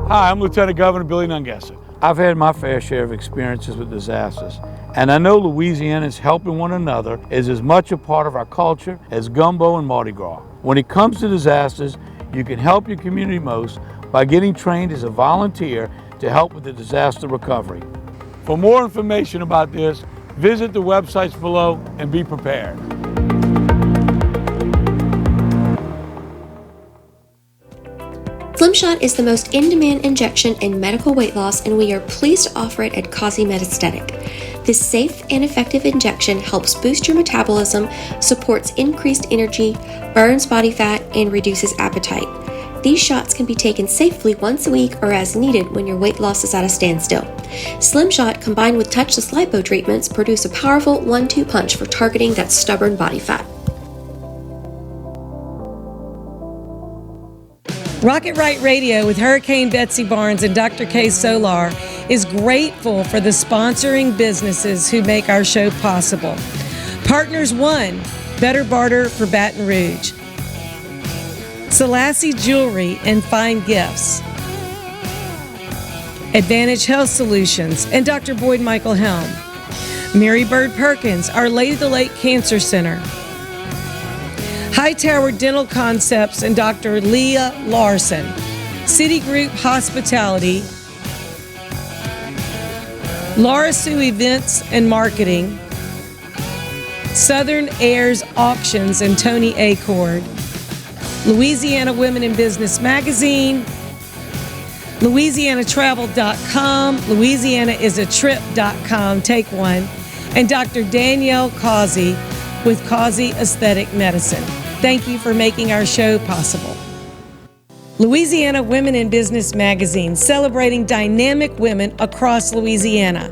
S7: Hi, I'm Lieutenant Governor Billy Nungesser. I've had my fair share of experiences with disasters, and I know Louisiana's helping one another is as much a part of our culture as gumbo and Mardi Gras. When it comes to disasters, you can help your community most by getting trained as a volunteer to help with the disaster recovery. For more information about this, visit the websites below and be prepared.
S8: Slimshot is the most in-demand injection in medical weight loss, and we are pleased to offer it at CHIROPRACTIC Metastatic. This safe and effective injection helps boost your metabolism, supports increased energy, burns body fat, and reduces appetite. These shots can be taken safely once a week or as needed when your weight loss is at a standstill. Slimshot combined with touchless lipo treatments produce a powerful 1-2 punch for targeting that stubborn body fat.
S3: Rocket Right Radio with Hurricane Betsy Barnes and Dr. K. Solar is grateful for the sponsoring businesses who make our show possible. Partners One, Better Barter for Baton Rouge. Selassie Jewelry and Fine Gifts. Advantage Health Solutions and Dr. Boyd Michael Helm. Mary Bird Perkins, Our Lady of the Lake Cancer Center. Hightower Dental Concepts and Dr. Leah Larson. Citigroup Hospitality. Laura Sue Events and Marketing. Southern Heirs Auctions and Tony Acord. Louisiana Women in Business Magazine. LouisianaTravel.com. LouisianaIsATrip.com. Take one. And Dr. Danielle Causey with Causey Aesthetic Medicine. Thank you for making our show possible. Louisiana Women in Business Magazine, celebrating dynamic women across Louisiana.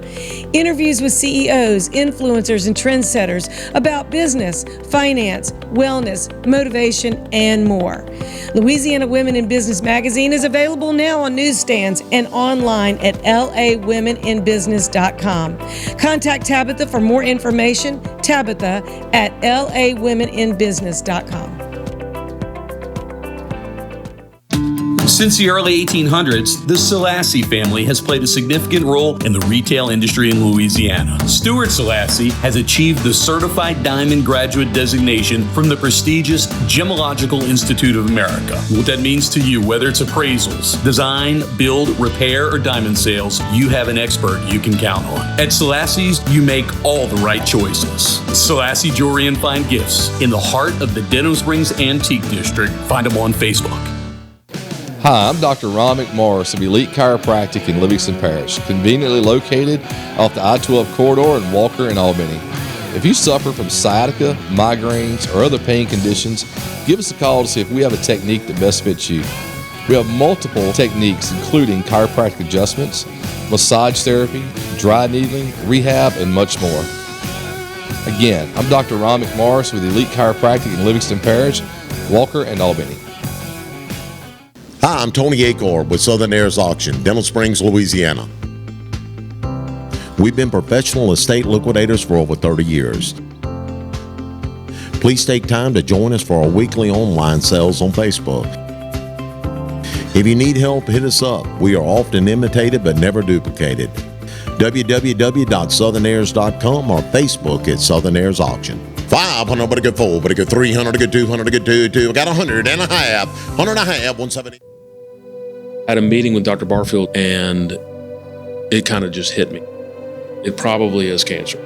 S3: Interviews with CEOs, influencers, and trendsetters about business, finance, wellness, motivation, and more. Louisiana Women in Business Magazine is available now on newsstands and online at lawomeninbusiness.com. Contact Tabitha for more information, Tabitha at lawomeninbusiness.com.
S9: Since the early 1800s, the Selassie family has played a significant role in the retail industry in Louisiana. Stuart Selassie has achieved the Certified Diamond Graduate designation from the prestigious Gemological Institute of America. What that means to you, whether it's appraisals, design, build, repair, or diamond sales, you have an expert you can count on. At Selassie's, you make all the right choices. Selassie Jewelry and Fine Gifts, in the heart of the Denham Springs Antique District. Find them on Facebook.
S16: Hi, I'm Dr. Ron McMorris of Elite Chiropractic in Livingston Parish, conveniently located off the I-12 corridor in Walker and Albany. If you suffer from sciatica, migraines, or other pain conditions, give us a call to see if we have a technique that best fits you. We have multiple techniques including chiropractic adjustments, massage therapy, dry needling, rehab, and much more. Again, I'm Dr. Ron McMorris with Elite Chiropractic in Livingston Parish, Walker, and Albany.
S11: Hi, I'm Tony Acord with Southern Heirs Auction, Denham Springs, Louisiana. We've been professional estate liquidators for over 30 years. Please take time to join us for our weekly online sales on Facebook. If you need help, hit us up. We are often imitated but never duplicated. www.southernheirs.com or Facebook at Southern Heirs Auction. 500, but a good 4, but a good 300, a good 200, a good 2. I got 100 and a half, 100 and a half, 170.
S18: I had a meeting with Dr. Barfield, and it kind of just hit me. It probably is cancer.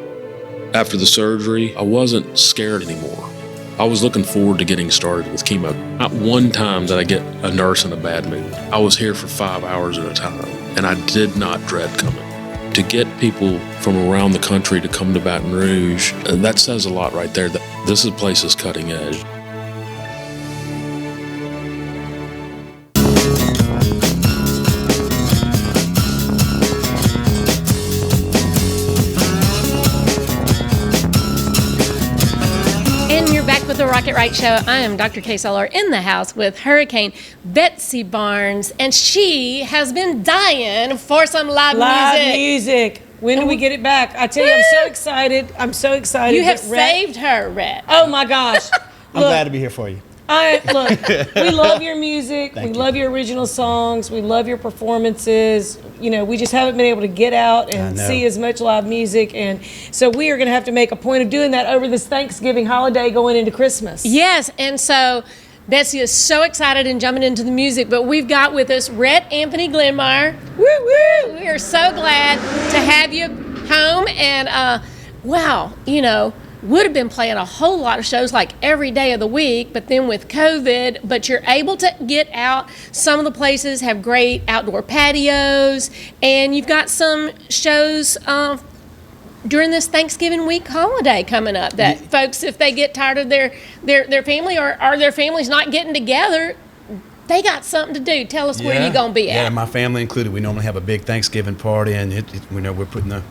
S18: After the surgery, I wasn't scared anymore. I was looking forward to getting started with chemo. Not one time did I get a nurse in a bad mood. I was here for 5 hours at a time, and I did not dread coming. To get people from around the country to come to Baton Rouge, that says a lot right there. This place is cutting edge.
S4: The Rocket Right Show. I am Dr. Kay Solar in the house with Hurricane Betsy Barnes, and she has been dying for some live
S3: music. When do we get it back? I tell you, I'm so excited. I'm so excited.
S4: You have saved her, Rhett.
S3: Oh my gosh.
S19: I'm glad to be here for you.
S3: Look, we love your music. We love your original songs. We love your performances. You know, we just haven't been able to get out and see as much live music. And so we are going to have to make a point of doing that over this Thanksgiving holiday going into Christmas.
S4: Yes, and so Betsy is so excited and jumping into the music, but we've got with us Rhett Anthony Glenmeyer. Woo woo! We are so glad to have you home, and wow, you know, would have been playing a whole lot of shows like every day of the week, but then with COVID, but you're able to get out. Some of the places have great outdoor patios, and you've got some shows during this Thanksgiving week holiday coming up that folks, if they get tired of their family or their family's not getting together, they got something to do. Tell us where you're going to be at.
S19: Yeah, my family included. We normally have a big Thanksgiving party, and we know we're putting the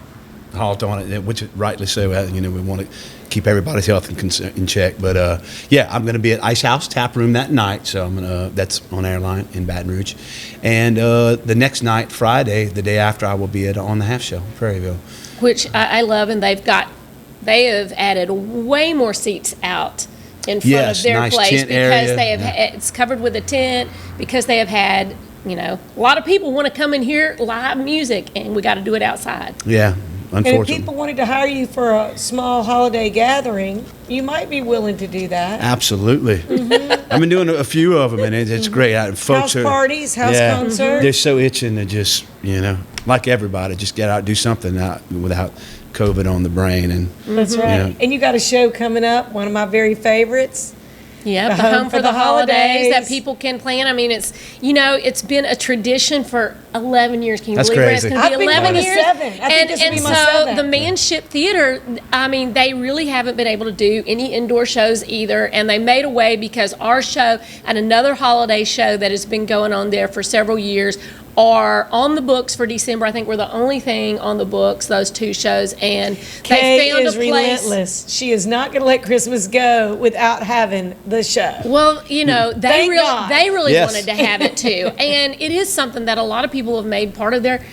S19: halt on it, which rightly so. You know, we want to keep everybody's health in check. But yeah, I'm going to be at Ice House Tap Room that night. So I'm gonna. That's on Airline in Baton Rouge, and the next night, Friday, the day after, I will be at On the Half Show, Prairieville,
S4: which I love, and they have added way more seats out in front of their place because area. They have it's covered with a tent because they have had. You know, a lot of people want to come and hear live music, and we got to do it outside.
S19: Yeah.
S3: And if people wanted to hire you for a small holiday gathering, you might be willing to do that.
S19: Absolutely. Mm-hmm. I've been doing a few of them, and it's great. Folks
S3: house parties, house concerts.
S19: They're so itching to just, you know, like everybody, just get out, do something without COVID on the brain. And
S3: that's right. You know. And you got a show coming up, one of my very favorites.
S4: Yeah, the Home for the Holidays that people can plan. I mean, it's been a tradition for 11 years. Can you believe it? It's going to be 11 years. And so the Manship Theater, I mean, they really haven't been able to do any indoor shows either, and they made a way because our show and another holiday show that has been going on there for several years are on the books for December. I think we're the only thing on the books, those two shows, and
S3: Kay is relentless. She is not going to let Christmas go without having the show.
S4: Well, you know, they really wanted to have it too, and it is something that a lot of people have made part of their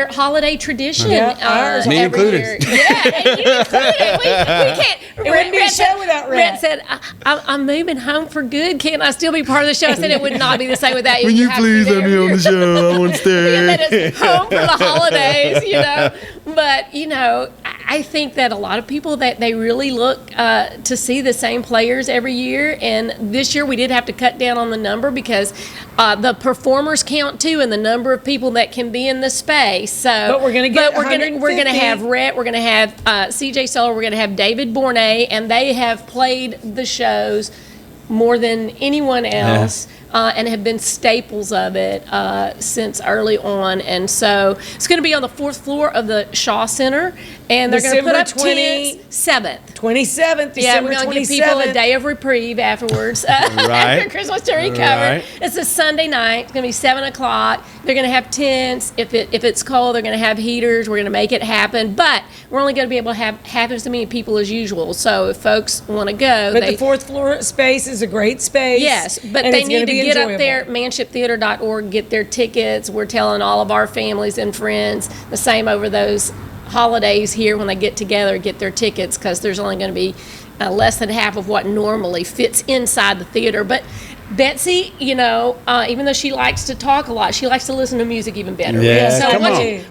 S4: holiday tradition.
S3: Ours,
S19: me included.
S4: Year. Yeah, and you included. We can't.
S3: It wouldn't be a show without Rhett.
S4: Rhett said, "I'm moving home for good. Can I still be part of the show?" I said, "It would not be the same without you.
S19: Will you please let me on the show? I want to stay."
S4: And that is home for the holidays, you know. But, you know, I think that a lot of people that they really look to see the same players every year. And this year we did have to cut down on the number because the performers count too, and the number of people that can be in the space. So,
S3: but we're going to get.
S4: We're going to have Rhett. We're going to have CJ Solar. We're going to have David Bournet, and they have played the shows more than anyone else. Yeah. And have been staples of it since early on. And so it's going to be on the 4th floor of the Shaw Center. And they're going to put up 27th.
S3: 27th,
S4: yeah,
S3: December 27th.
S4: We're going to give people a day of reprieve afterwards. After Christmas to recover. Right. It's a Sunday night. It's going to be 7 o'clock. They're going to have tents. If it's cold, they're going to have heaters. We're going to make it happen. But we're only going to be able to have half as many people as usual. So if folks want to go.
S3: But the 4th floor space is a great space.
S4: Yes, but they need to get up there, manshiptheater.org, get their tickets. We're telling all of our families and friends the same over those holidays here when they get together, get their tickets, because there's only going to be less than half of what normally fits inside the theater. But Betsy, even though she likes to talk a lot, she likes to listen to music even better.
S19: Yeah,
S4: So
S19: come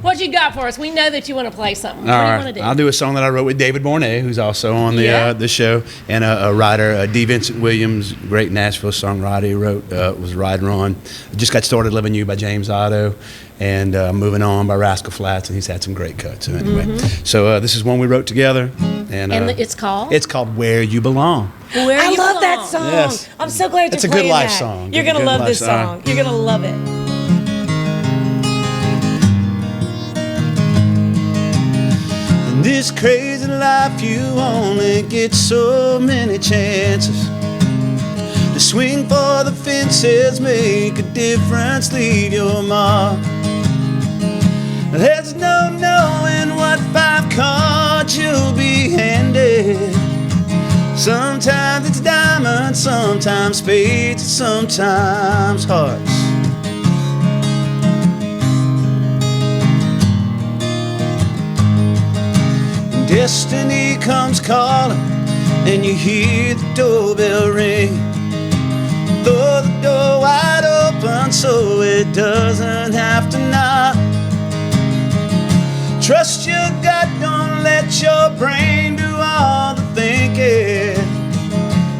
S4: what you got for us? We know that you want to play something.
S19: All
S4: What do you
S19: right,
S4: want to do?
S19: I'll do a song that I wrote with David Bournet, who's also on the show, and a writer, D. Vincent Williams, great Nashville songwriter. He wrote was Rider On. Just Got Started Loving You by James Otto, and Moving On by Rascal Flatts, and he's had some great cuts. So anyway, so this is one we wrote together, and
S4: it's called?
S19: It's called Where You Belong.
S3: I love that song.
S19: Yes.
S3: I'm so glad
S19: It's
S3: you're
S19: a good
S3: playing
S19: life
S3: that.
S19: song.
S3: You're
S19: Good
S3: gonna love
S19: life
S3: this
S19: song.
S3: song. You're gonna love it.
S19: In this crazy life, you only get so many chances to swing for the fences, make a difference, leave your mark. There's no knowing what 5 cards you'll be handed. Sometimes it's diamonds, sometimes spades, sometimes hearts. And destiny comes calling, and you hear the doorbell ring. Throw the door wide open so it doesn't have to knock. Trust your gut, don't let your brain do all the thinking.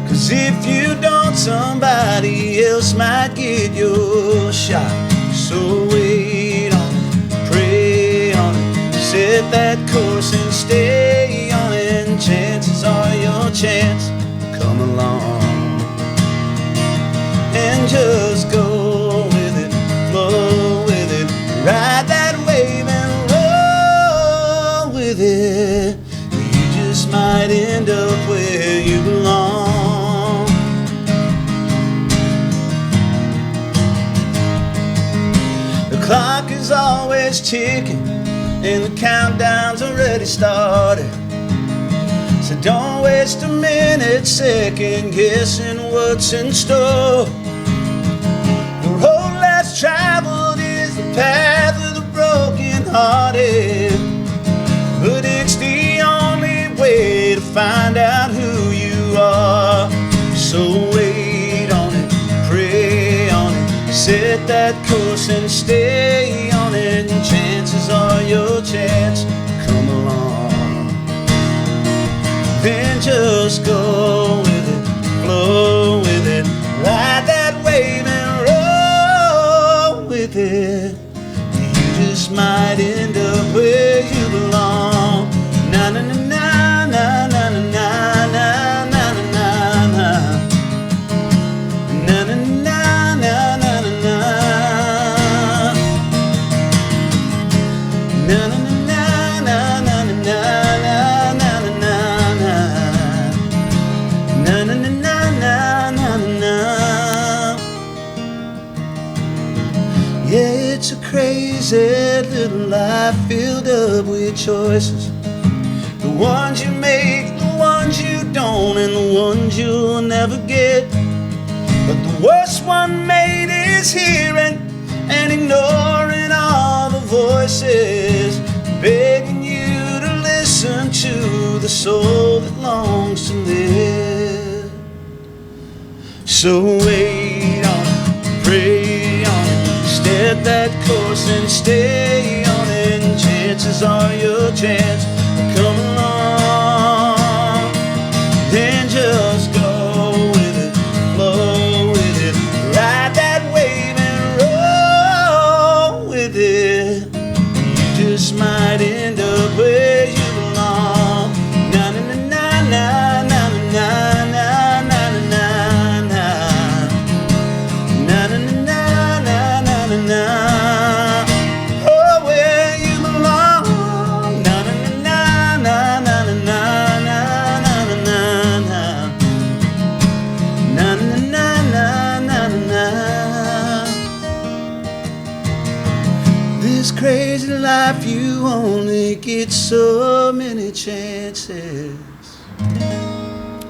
S19: 'Cause if you don't, somebody else might get your shot. So wait on it, pray on it, set that course and stay on it. And chances are your chance will come along. And just go with it, flow with it, ride that wave and with it. You just might end up where you belong. The clock is always ticking and the countdown's already started. So don't waste a minute second guessing what's in store. The road less traveled is the path of the broken-hearted, but it's the only way to find out who you are. So wait on it, pray on it, set that course and stay on it. And chances are your chance will come along. Then just go with it, flow with it, ride that wave and roll with it. You just might end up where you belong. Na na na na na na na na na na na. Na na na na na na na. Na na na na na na na na na na. Na na na na na na. Yeah, it's a crazy little life filled up with choices. The ones you make, the ones you don't, and the ones you'll never get. But the worst one made is hearing and ignoring all the voices begging you to listen to the soul that longs to live. So wait on it, pray on it, set that course and stay on it. And chances are your chance will come along. Then just go with it, flow with it, ride that wave and roll with it. You just might end up where you belong. Na na na na na na na na na na na. Na na na na na na na. Oh, where you belong. Na na na na na na na na na na na. Na na na na na na. This crazy life, you only get so many chances.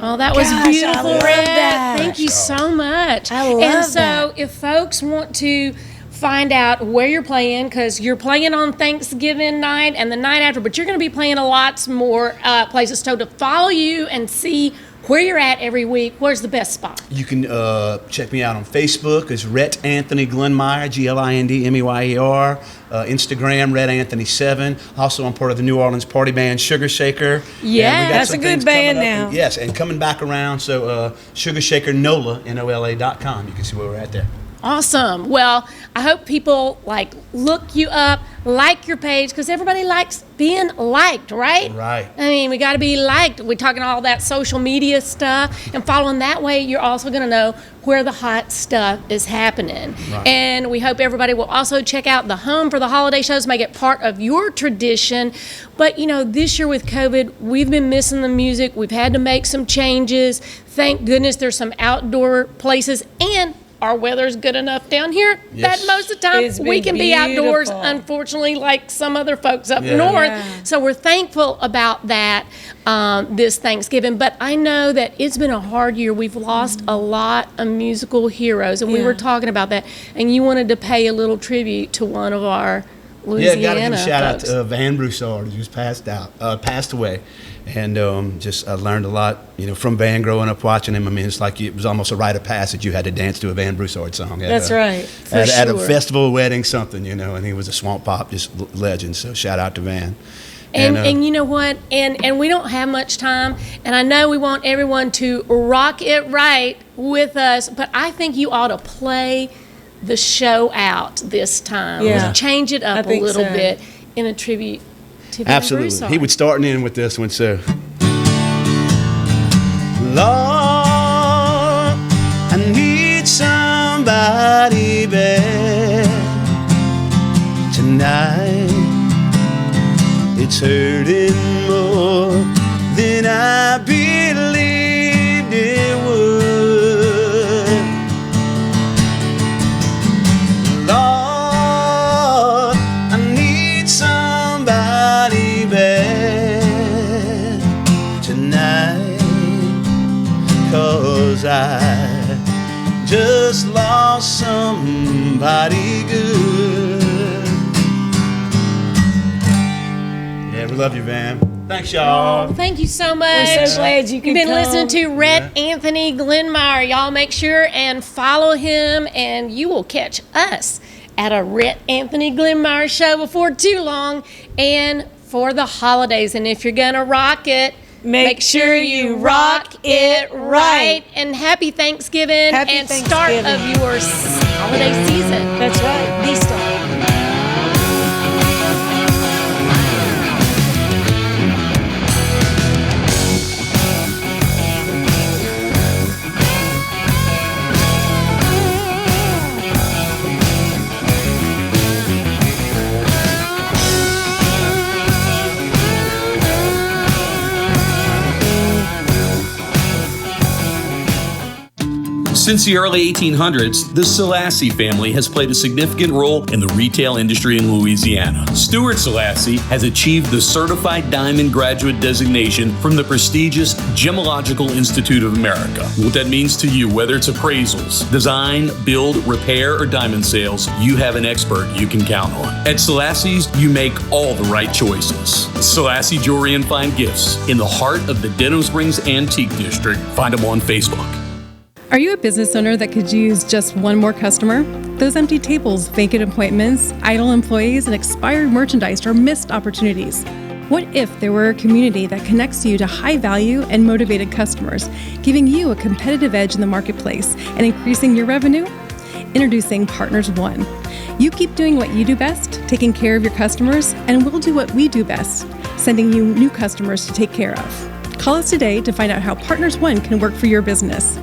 S4: Oh, that was
S3: Gosh,
S4: beautiful,
S3: I love
S4: Red.
S3: that.
S4: Thank you so much.
S3: I love
S4: And so,
S3: that.
S4: if folks want to find out where you're playing, because you're playing on Thanksgiving night and the night after, but you're going to be playing a lots more places. So, to follow you and see where you're at every week, where's the best spot?
S19: You can check me out on Facebook. It's Rhett Anthony Glenmeyer, Glindmeyer. Instagram, Rhett Anthony 7. Also, I'm part of the New Orleans party band Sugar Shaker.
S3: Yeah, that's a good band now.
S19: Yes, and coming back around. So Sugar Shaker NOLA, NOLA.com. You can see where we're at there.
S4: Awesome. Well, I hope people look you up, like your page, because everybody likes being liked, right?
S19: Right.
S4: I mean, we got to be liked. We're talking all that social media stuff, and following that way, you're also going to know where the hot stuff is happening.
S19: Right.
S4: And we hope everybody will also check out the home for the holiday shows, make it part of your tradition. But this year with COVID, we've been missing the music. We've had to make some changes. Thank goodness there's some outdoor places, and our weather's good enough down here that most of the time we can be outdoors, unfortunately, like some other folks up north. Yeah. So we're thankful about that this Thanksgiving. But I know that it's been a hard year. We've lost a lot of musical heroes, and we were talking about that. And you wanted to pay a little tribute to one of our Louisiana
S19: got to give a shout
S4: folks.
S19: out to Van Broussard, who's passed away. And I learned a lot, from Van growing up watching him. I mean, it's like it was almost a rite of passage. You had to dance to a Van Broussard song.
S3: That's right.
S19: At a festival, wedding, something, and he was a swamp pop, just legend. So shout out to Van.
S4: And you know what? And we don't have much time. And I know we want everyone to rock it right with us, but I think you ought to play the show out this time.
S3: Yeah.
S4: Change it up a little bit in a tribute to Van
S19: Absolutely.
S4: Broussard.
S19: He would start and end with this one, so. Lord, I need somebody back tonight. It's hurting more than I believed it would. Lord, I need somebody back tonight, 'cause I just lost somebody good. Yeah, we love you, Van. Thanks, y'all.
S4: Oh, thank you so much.
S3: We're so glad you could
S4: You've been
S3: come.
S4: listening to Rhett Anthony Glenmeyer. Y'all make sure and follow him, and you will catch us at a Rhett Anthony Glenmeyer show before too long and for the holidays. And if you're going to rock it, make sure you rock it right. And happy Thanksgiving and start of your holiday season.
S3: That's right. The start.
S9: Since the early 1800s, the Selassie family has played a significant role in the retail industry in Louisiana. Stuart Selassie has achieved the Certified Diamond Graduate designation from the prestigious Gemological Institute of America. What that means to you, whether it's appraisals, design, build, repair, or diamond sales, you have an expert you can count on. At Selassie's, you make all the right choices. Selassie Jewelry and Fine Gifts in the heart of the Denham Springs Antique District. Find them on Facebook.
S1: Are you a business owner that could use just one more customer? Those empty tables, vacant appointments, idle employees, and expired merchandise are missed opportunities. What if there were a community that connects you to high-value and motivated customers, giving you a competitive edge in the marketplace and increasing your revenue? Introducing Partners One. You keep doing what you do best, taking care of your customers, and we'll do what we do best, sending you new customers to take care of. Call us today to find out how Partners One can work for your business.